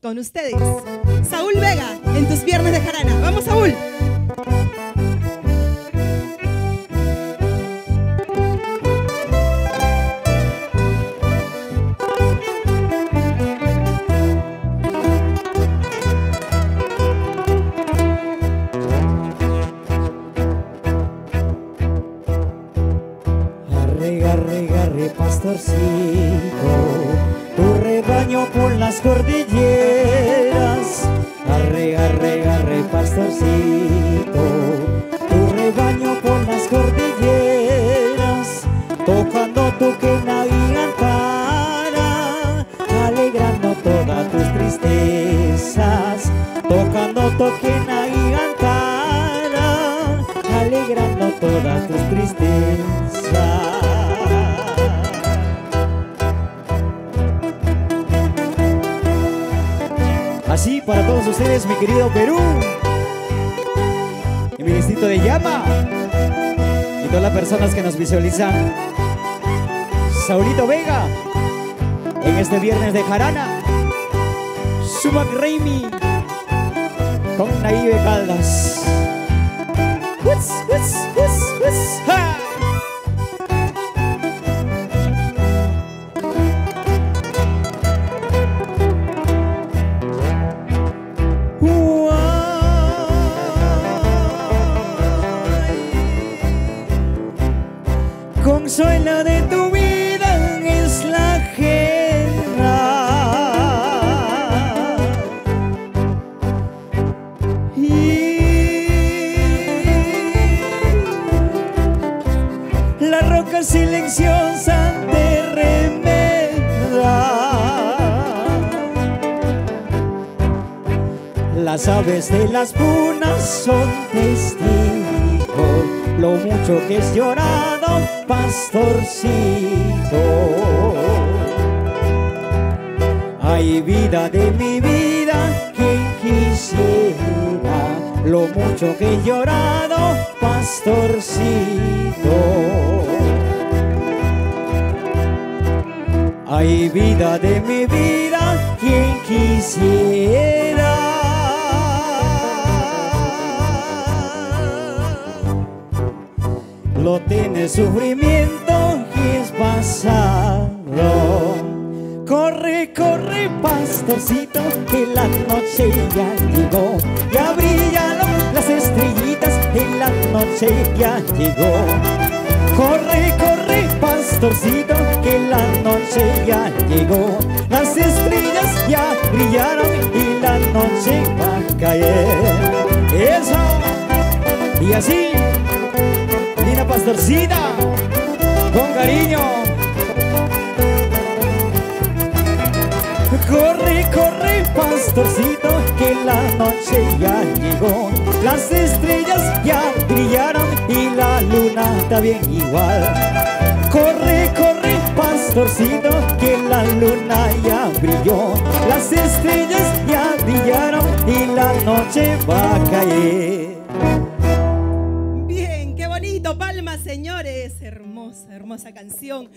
Con ustedes, Saúl Vega, en tus viernes de jarana. ¡Vamos, Saúl! Arre, pastorcito, tu rebaño por las cordilleras. Arre, pastorcito, tu rebaño por las cordilleras, tocando tu quena y antara, alegrando todas tus tristezas, tocando tu quena y antara, alegrando todas tus tristezas. Así para todos ustedes, mi querido Perú, y mi distrito de Llama, y todas las personas que nos visualizan. Saulito Vega, en este viernes de jarana, Sumac Raimi, con Naive Caldas. ¡Ja! Consuelo de tu vida es la guerra, y la roca silenciosa te remeda. Las aves de las punas son testigos lo mucho que es llorado, pastorcito. Ay, vida de mi vida, quien quisiera lo mucho que he llorado, pastorcito. Ay, vida de mi vida, quien quisiera lo tiene sufrimiento y es pasado. Corre, pastorcito, que la noche ya llegó. Ya brillaron las estrellitas, en la noche ya llegó. Corre, pastorcito, que la noche ya llegó. Las estrellas ya brillaron y la noche va a caer. Eso, y así, Lina Pastorcita, con cariño. Corre, pastorcito, que la noche ya llegó. Las estrellas ya brillaron y la luna también igual. Corre, pastorcito, que la luna ya brilló. Las estrellas ya brillaron y la noche va a caer. Bien, qué bonito, palmas, señores. Hermosa, hermosa canción.